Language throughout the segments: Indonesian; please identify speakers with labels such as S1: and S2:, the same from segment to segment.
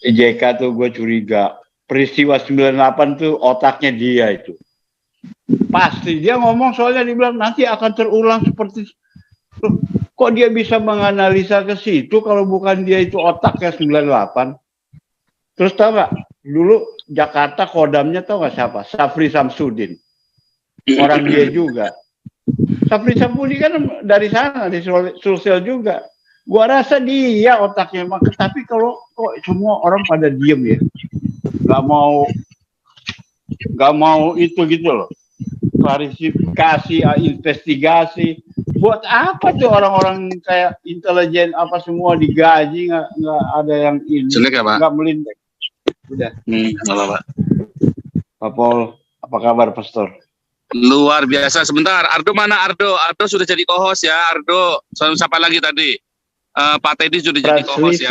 S1: JK tuh gue curiga. Peristiwa 98 tuh otaknya dia itu. Pasti dia ngomong soalnya dia bilang nanti akan terulang seperti kok dia bisa menganalisa ke situ kalau bukan dia itu otaknya 98. Terus tau gak? Dulu Jakarta kodamnya tau gak siapa? Safri Samsudin. Orang dia juga. Safri Samsudin kan dari sana, dari Sulsel juga. Gua rasa dia otaknya. Tapi kalau kok semua orang pada diem ya. Gak mau itu gitu loh. Klarifikasi, investigasi. Buat apa tuh orang-orang kayak intelijen apa semua digaji nggak ada yang ini nggak melintek. Udah.
S2: Halo, Pak.
S1: Pak Pol, apa kabar, Pastor?
S2: Luar biasa. Sebentar, Ardo mana Ardo? Ardo sudah jadi co-host ya, Ardo. Siapa lagi tadi? Pak Teddy sudah jadi co-host ya.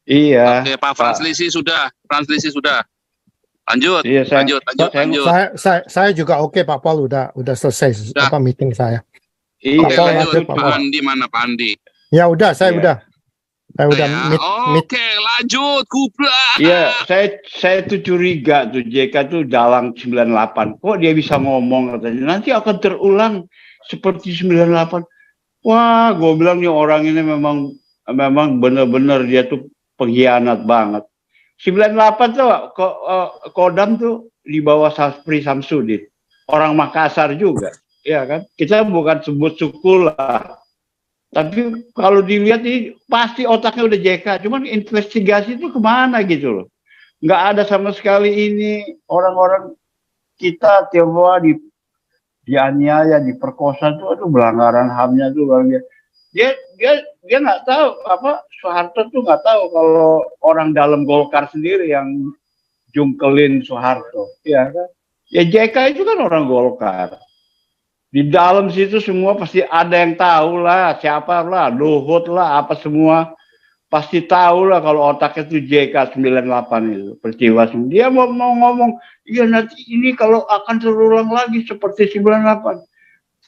S1: Iya.
S2: Oke, Pak Franslisi sudah. Lanjut.
S1: Iya,
S2: lanjut.
S3: Saya juga oke, Pak Paul udah selesai apa meeting saya.
S2: Iya, oke, lanjut. Pak Andi mana Pak Andi?
S3: Ya udah, saya udah. Saya udah
S2: Oke, lanjut, Kubra.
S1: Iya, saya tuh curiga tuh JK tuh dalang 98. Kok dia bisa ngomong katanya nanti akan terulang seperti 98. Wah, gue bilang nih orang ini memang benar-benar dia tuh pengkhianat banget. 98 tuh Kodam tuh di bawah Safri Samsudin. Orang Makassar juga, ya kan? Kita bukan sebut suku lah. Tapi kalau dilihat ini pasti otaknya udah JK. Cuman investigasi itu kemana gitu loh. Nggak ada sama sekali ini orang-orang kita Tionghoa dianiaya, diperkosa tuh, aduh pelanggaran HAM-nya tuh dia nggak tahu apa Soeharto tuh nggak tahu kalau orang dalam Golkar sendiri yang jungkelin Soeharto, ya kan? Ya JK itu kan orang Golkar. Di dalam situ semua pasti ada yang tahu lah, siapa lah, Luhut lah, apa semua pasti tahu lah kalau otaknya itu JK 98 itu peristiwa. Dia mau ngomong, iya nanti ini kalau akan terulang lagi seperti 98.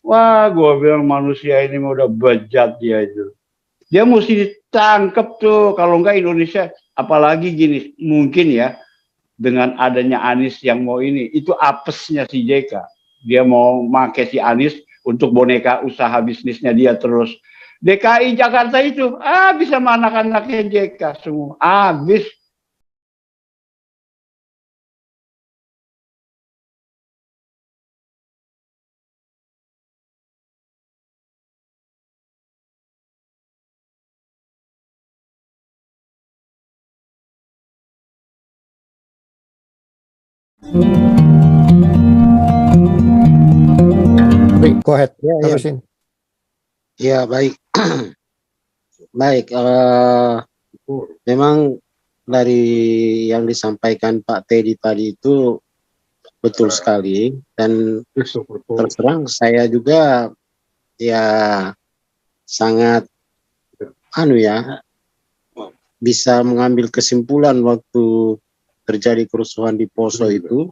S1: Wah, gue bilang manusia ini udah bejat dia itu. Dia mesti ditangkap tuh, kalau enggak Indonesia, apalagi gini, mungkin ya dengan adanya Anies yang mau ini, itu apesnya si JK. Dia mau pakai si Anies untuk boneka usaha bisnisnya dia terus. DKI Jakarta itu, bisa sama anak-anaknya JK semua. Habis.
S3: Go ahead. Terusin.
S4: Ya, baik. Baik, memang dari yang disampaikan Pak Teddy tadi itu betul sekali, dan terus terang saya juga ya sangat bisa mengambil kesimpulan waktu terjadi kerusuhan di Poso itu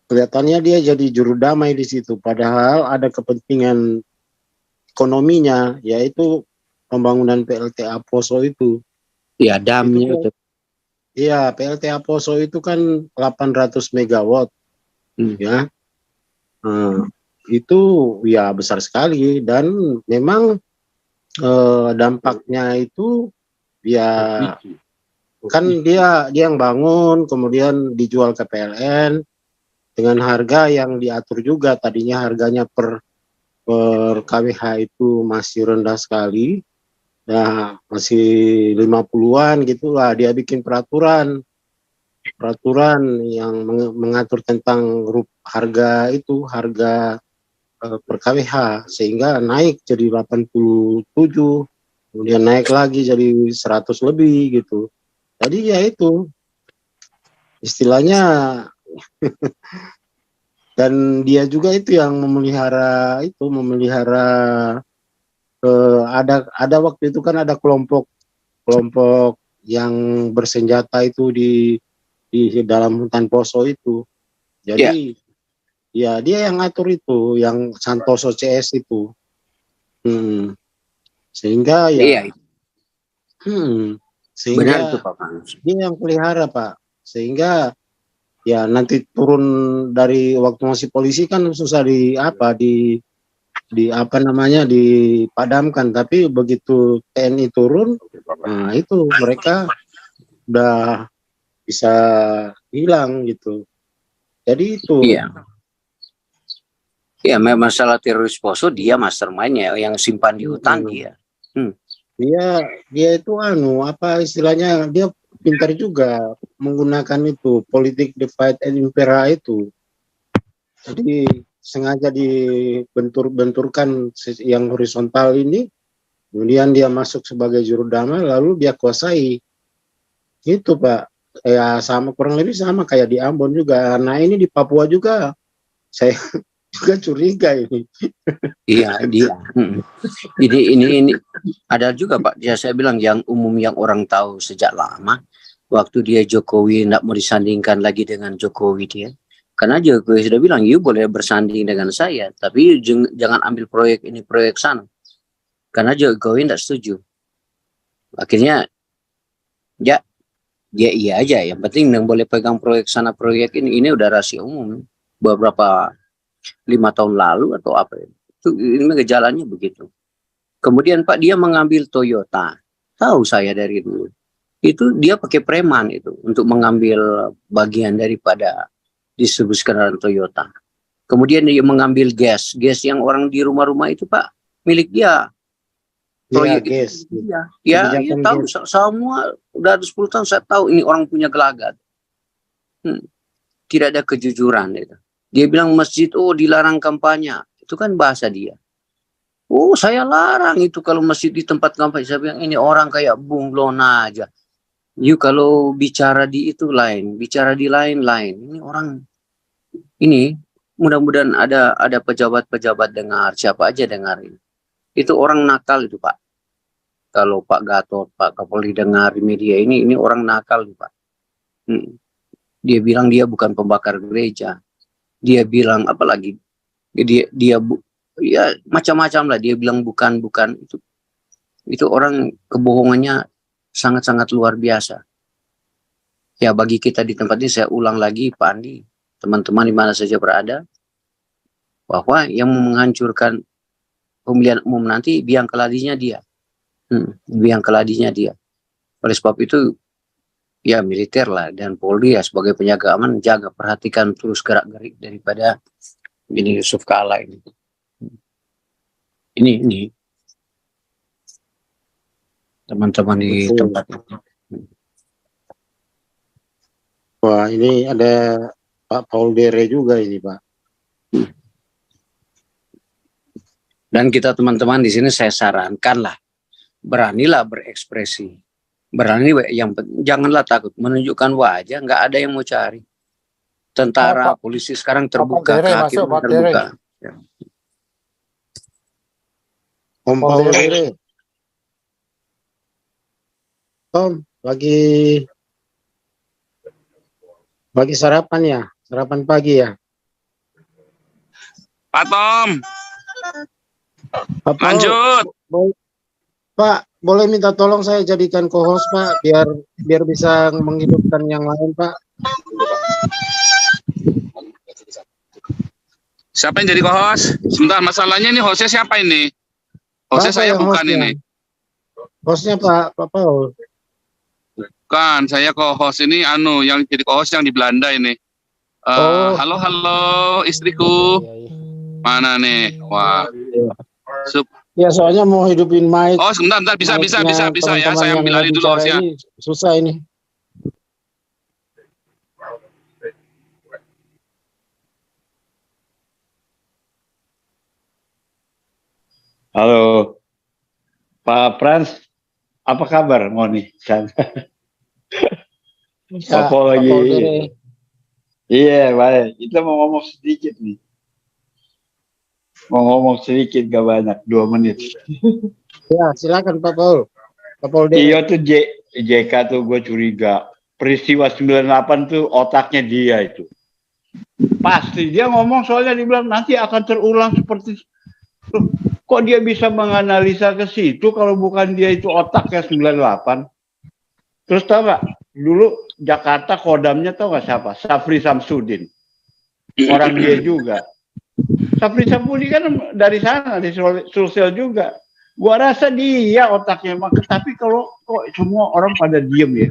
S4: kelihatannya dia jadi juru damai di situ, padahal ada kepentingan ekonominya, yaitu pembangunan PLTA Poso itu.
S5: Ya, damnya itu.
S4: Iya, PLTA Poso itu kan 800 megawatt, ya. Itu ya besar sekali, dan memang dampaknya itu ya kan dia yang bangun, kemudian dijual ke PLN dengan harga yang diatur juga. Tadinya harganya per KWH itu masih rendah sekali, ya masih 50-an gitulah. Dia bikin peraturan yang mengatur tentang harga per KWH, sehingga naik jadi 87, kemudian naik lagi jadi 100 lebih gitu. Jadi ya itu istilahnya dan dia juga itu yang memelihara ada waktu itu kan ada kelompok yang bersenjata itu di dalam hutan Poso itu. Jadi ya dia yang ngatur itu, yang Santoso CS itu. Sehingga ya Sehingga
S5: Benar itu Pak Frans.
S4: dia yang pelihara Pak, sehingga ya nanti turun dari waktu masih polisi kan susah di apa namanya dipadamkan, tapi begitu TNI turun, nah itu mereka udah bisa hilang gitu. Jadi itu
S5: Iya. Iya, masalah teroris Poso dia mastermind-nya, yang simpan di hutan dia.
S4: dia itu apa istilahnya, dia pintar juga menggunakan itu politik divide and impera itu. Jadi sengaja dibenturkan yang horizontal ini, kemudian dia masuk sebagai juru damai, lalu dia kuasai. Itu Pak, ya sama kurang lebih sama kayak di Ambon juga. Nah ini di Papua juga, saya juga curiga ini.
S5: Iya, dia. Ini ada juga Pak. Ya saya bilang yang umum yang orang tahu sejak lama. Waktu dia Jokowi tidak mau disandingkan lagi dengan Jokowi dia. Karena Jokowi sudah bilang, you boleh bersanding dengan saya, tapi jangan ambil proyek ini, proyek sana. Karena Jokowi tidak setuju. Akhirnya, ya, dia iya aja. Yang penting yang boleh pegang proyek sana, proyek ini udah rahasia umum. Beberapa 5 tahun lalu atau apa itu ini gejalanya begitu. Kemudian Pak dia mengambil Toyota, tahu saya dari dulu itu dia pakai preman itu untuk mengambil bagian daripada distribusi kendaraan Toyota. Kemudian dia mengambil gas yang orang di rumah-rumah itu Pak milik dia. Proyek
S4: gas.
S5: Ya tahu semua udah ada 10 tahun saya tahu ini orang punya gelagat. Tidak ada kejujuran itu. Dia bilang masjid, dilarang kampanye. Itu kan bahasa dia. Saya larang itu kalau masjid di tempat kampanye. Saya bilang ini orang kayak bunglon aja. You kalau bicara di itu lain, bicara di lain. Ini orang, ini mudah-mudahan ada pejabat-pejabat dengar, siapa aja dengar ini. Itu orang nakal itu Pak. Kalau Pak Gatot, Pak Kapolri dengar di media ini orang nakal Pak. Dia bilang dia bukan pembakar gereja. Dia bilang apalagi dia ya macam-macam lah, dia bilang bukan itu orang kebohongannya sangat-sangat luar biasa. Ya bagi kita di tempat ini saya ulang lagi Pak Andi, teman-teman di mana saja berada, bahwa yang menghancurkan pemilihan umum nanti biang keladinya dia. Biang keladinya dia. Oleh sebab itu ya militer lah dan Polri ya sebagai penjaga aman, jaga perhatikan terus gerak-gerik daripada ini Yusuf Kala ini. Ini teman-teman di tempat ini.
S4: Wah ini ada Pak Paul Dere juga ini Pak.
S5: Dan kita teman-teman di sini saya sarankan lah, beranilah berekspresi. Berani janganlah takut menunjukkan wajah, nggak ada yang mau cari. Tentara, polisi sekarang terbuka, kehakiman terbuka. Ya.
S4: Om Paul Dere. Tom, lagi sarapan ya? Sarapan pagi ya?
S2: Pak Tom,
S4: Pak Paul,
S2: lanjut.
S4: Pak, boleh minta tolong saya jadikan co-host Pak, biar bisa menghidupkan yang lain Pak.
S2: Siapa yang jadi co-host? Sebentar, masalahnya ini hostnya siapa ini? Hostnya saya bukan ini.
S4: Hostnya Pak Paul.
S2: Bukan, saya co-host ini yang jadi co-host yang di Belanda ini. Halo istriku. Mana nih? Wah.
S4: Ya soalnya mau hidupin mic.
S2: Oh sebentar bisa ya. Saya ambil alih dulu hostnya.
S4: Susah ini.
S1: Halo, Pak Frans, apa kabar Moni? Apa lagi? Iya, baik. Kita mau ngomong sedikit nih. Mau ngomong sedikit, gak banyak, 2 menit.
S4: Ya, silakan Pak Paul. Pak Paul Dere.
S1: Iya tuh JK tuh gue curiga. Peristiwa 98 tuh otaknya dia itu. Pasti dia ngomong soalnya dibilang nanti akan terulang seperti Kok dia bisa menganalisa ke situ kalau bukan dia itu otaknya 98? Terus tahu nggak? Dulu Jakarta kodamnya tahu nggak siapa? Safri Samsudin. Orang dia juga. Safri Samsudin kan dari sana, di Sulsel juga. Gua rasa dia otaknya. Tapi kalau kok semua orang pada diem ya,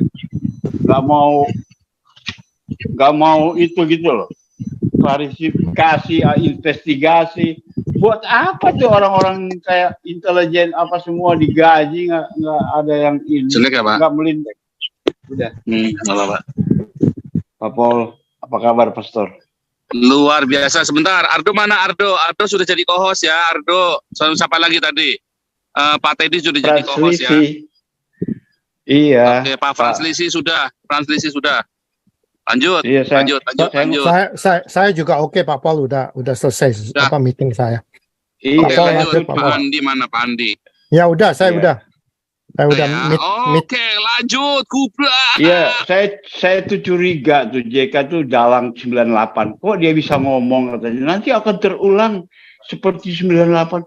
S1: nggak mau itu gitu loh. Klarifikasi, investigasi. Buat apa tuh orang-orang kayak intelijen apa semua digaji nggak ada yang ini,
S2: Jelek ya, Pak?
S1: nggak melintek. Udah.
S2: Nggak apa-apa.
S1: Pak Paul, apa kabar, Pastor?
S2: Luar biasa. Sebentar, Ardo mana Ardo? Ardo sudah jadi co-host ya, Ardo. Siapa lagi tadi? Pak Teddy sudah jadi co-host ya.
S1: Iya.
S2: Oke, Pak Franslisi sudah. Franslisi sudah. Lanjut.
S1: Iya,
S2: lanjut.
S3: Saya juga oke, Pak Paul udah selesai
S2: Udah.
S3: meeting saya.
S1: Iya.
S2: Oke,
S3: Paul,
S2: lanjut.
S3: Pak
S2: Pak
S3: Paul.
S2: Andi mana Pak Andi?
S3: Ya udah, saya
S1: Iya.
S3: udah
S2: Oke, lanjut. Kubra.
S1: Iya, saya tuh curiga tuh JK tuh dalang 98. Kok dia bisa ngomong katanya nanti akan terulang seperti 98.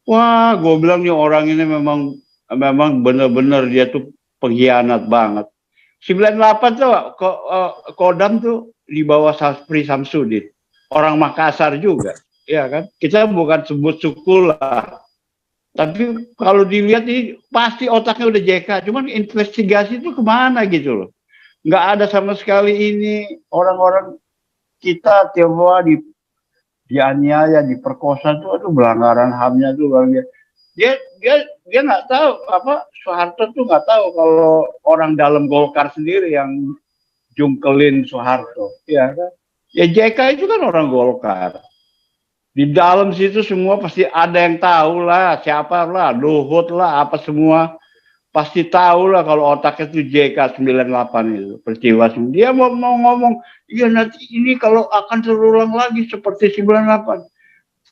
S1: Wah, gue bilang nih orang ini memang benar-benar dia tuh pengkhianat banget. 98 tuh Kodam tuh di bawah Safri Samsudin. Orang Makassar juga, ya kan? Kita bukan sebut suku lah. Tapi kalau dilihat ini pasti otaknya udah JK. Cuman investigasi itu kemana gitu loh. Nggak ada sama sekali ini orang-orang kita Tionghoa dianiaya, diperkosa tuh, aduh pelanggaran HAM-nya tuh luar biasa. Dia nggak tahu apa Soeharto tuh nggak tahu kalau orang dalam Golkar sendiri yang jungkelin Soeharto, ya kan? Ya JK itu kan orang Golkar. Di dalam situ semua pasti ada yang tahu lah, siapa lah, Luhut lah, apa semua pasti tahu lah kalau otaknya itu JK 98 itu peristiwa. Dia mau ngomong, iya nanti ini kalau akan terulang lagi seperti 98.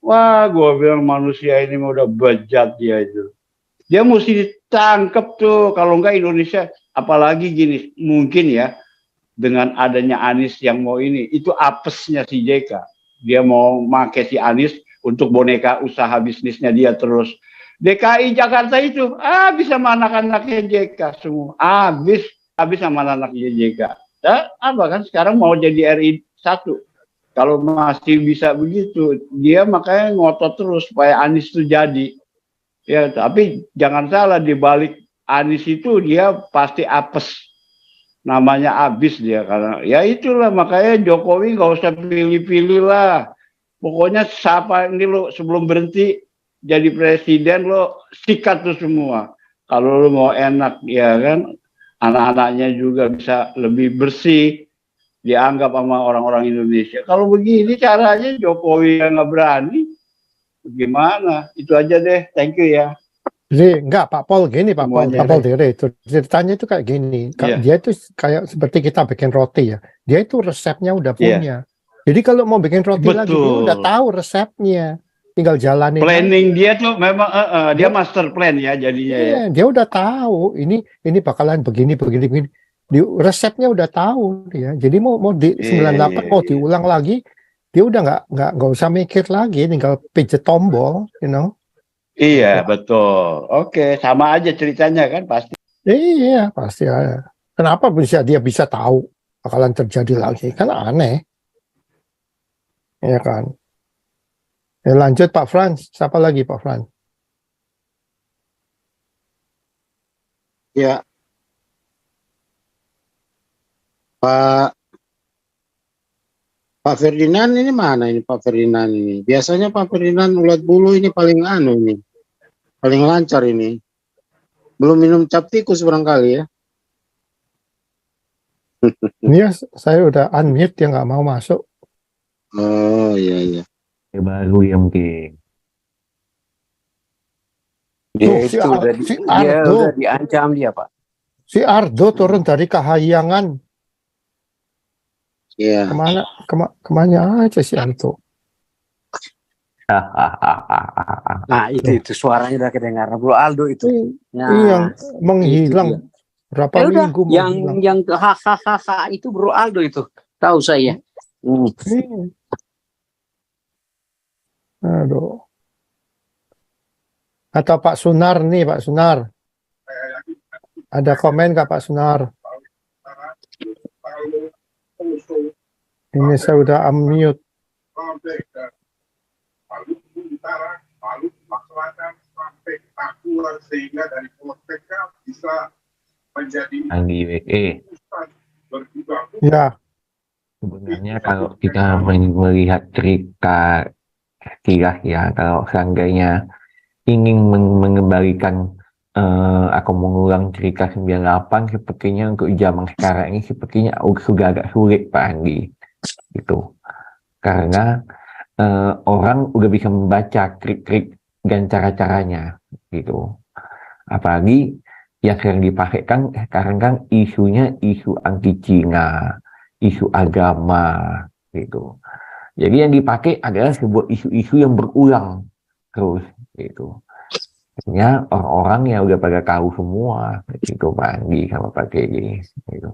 S1: Wah, gue bilang manusia ini udah bejat dia itu. Dia mesti ditangkap tuh, kalau enggak Indonesia, apalagi gini, mungkin ya dengan adanya Anies yang mau ini, itu apesnya si JK. Dia mau pakai si Anies untuk boneka usaha bisnisnya dia terus. DKI Jakarta itu bisa sama anak-anaknya JK semua. Habis sama anak-anaknya JK. Dan apa kan sekarang mau jadi RI 1. Kalau masih bisa begitu, dia makanya ngotot terus supaya Anies itu jadi. Ya, tapi jangan salah, di balik Anies itu dia pasti apes. Namanya abis dia, karena ya itulah makanya Jokowi nggak usah pilih-pilih lah. Pokoknya siapa ini lo sebelum berhenti jadi presiden lo sikat tuh semua. Kalau lo mau enak ya kan, anak-anaknya juga bisa lebih bersih dianggap sama orang-orang Indonesia. Kalau begini caranya Jokowi yang nggak berani, gimana? Itu aja deh. Thank you ya.
S3: Jadi enggak, Pak Paul gini, Pak Paul Dere itu ceritanya itu kayak gini. Dia itu kayak seperti kita bikin roti ya. Dia itu resepnya udah punya. Jadi kalau mau bikin roti lagi dia udah tahu resepnya. Tinggal jalanin.
S1: Planning dia tuh memang dia master plan ya jadinya ya.
S3: Dia udah tahu ini bakalan begini. Resepnya udah tahu dia. Jadi mau di 98 mau diulang lagi, dia udah nggak usah mikir lagi, tinggal pijet tombol, you know.
S1: Iya, betul. Oke, sama aja ceritanya kan pasti.
S3: Iya, pasti ada. Kenapa dia bisa tahu bakalan terjadi lagi? Kan aneh. Iya kan. Ya, lanjut Pak Frans. Siapa lagi Pak Frans?
S4: Ya. Pak Ferdinand ini mana ini Pak Ferdinand ini? Biasanya Pak Ferdinand ulat bulu ini paling ini. Paling lancar ini. Belum minum cap tikus barangkali ya.
S3: Iya, saya udah unmute, dia nggak mau masuk.
S4: Oh iya.
S6: Baru ya mungkin.
S3: Dia
S5: udah diancam dia, Pak.
S3: Si Ardo turun dari kahyangan.
S4: Iya.
S3: Kemana aja si Ardo?
S5: Nah itu suaranya udah kedengaran. Bro Aldo itu.
S3: Yang menghilang berapa minggu
S5: yang hahaha itu Bro Aldo itu. Tahu saya.
S3: Aduh. Atau Pak Sunar nih, Pak Sunar. Ada komen nggak Pak Sunar? Ini saya udah unmute.
S7: Sehingga dari PK bisa menjadi
S6: Anggi WE.
S3: Ya.
S6: Sebenarnya kalau kita melihat cerita sekilas ya, kalau seandainya ingin mengembalikan aku mengulang cerita 98, sepertinya untuk zaman sekarang ini sepertinya sudah agak sulit Pak Andi gitu, karena orang udah bisa membaca trik-trik dan cara-caranya gitu. Apalagi yang sering dipakai kan sekarang kan isunya isu anti Cina, isu agama gitu. Jadi yang dipakai adalah sebuah isu-isu yang berulang terus gitu. Artinya orang-orang yang udah pada tahu semua gitu Pak Andi sama Pak Teddy gitu.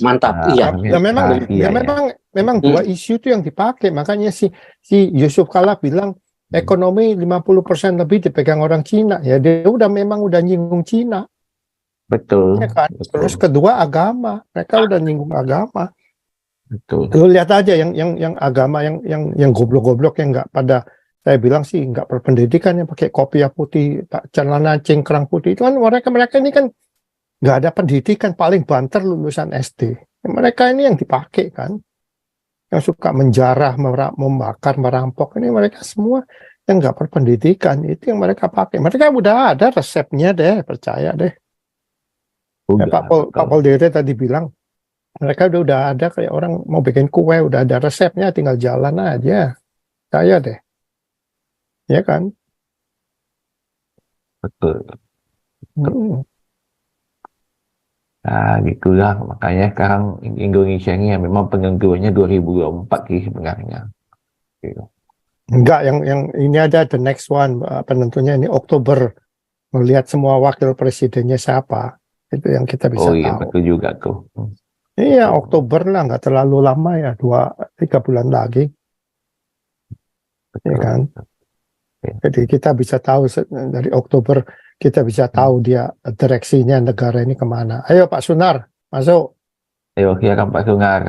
S5: Mantap.
S3: Memang dua isu itu yang dipakai. Makanya si Yusuf Kala bilang ekonomi 50% lebih dipegang orang Cina. Ya dia memang udah nyinggung Cina.
S6: Betul.
S3: Ya kan?
S6: Betul.
S3: Terus kedua agama. Mereka udah nyinggung agama.
S6: Betul.
S3: Lu lihat aja yang agama yang goblok-goblok yang nggak pada, saya bilang sih nggak berpendidikan, yang pakai kopiah putih, celana cingkrang putih, itu kan mereka ini kan nggak ada pendidikan, paling banter lulusan SD. Mereka ini yang dipakai kan, yang suka menjarah, membakar, merampok, ini mereka semua yang nggak berpendidikan, itu yang mereka pakai. Mereka udah ada resepnya deh, percaya deh.
S6: Udah,
S3: Pak Paul Dere tadi bilang mereka udah ada, kayak orang mau bikin kue udah ada resepnya, tinggal jalan aja, percaya deh. Ya kan?
S6: Betul. Nah, gitulah. Makanya sekarang Indonesia ini ya memang penentuannya 2024 sih sebenarnya. Gitu.
S3: Enggak, yang ini ada the next one, penentunya ini Oktober. Melihat semua wakil presidennya siapa, itu yang kita bisa tahu.
S6: Iya, betul juga tuh.
S3: Iya, Oktober lah, nggak terlalu lama ya, 2-3 bulan lagi.
S6: Betul.
S3: Ya kan? Jadi kita bisa tahu dari Oktober, kita bisa tahu dia direksinya negara ini kemana. Ayo Pak Sunar, masuk.
S6: Ayo silakan Pak Sunar.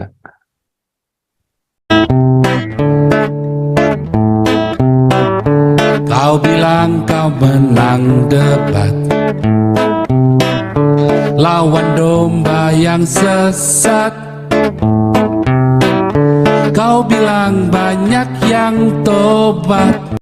S8: Kau bilang kau menang debat, lawan domba yang sesat. Kau bilang banyak yang tobat.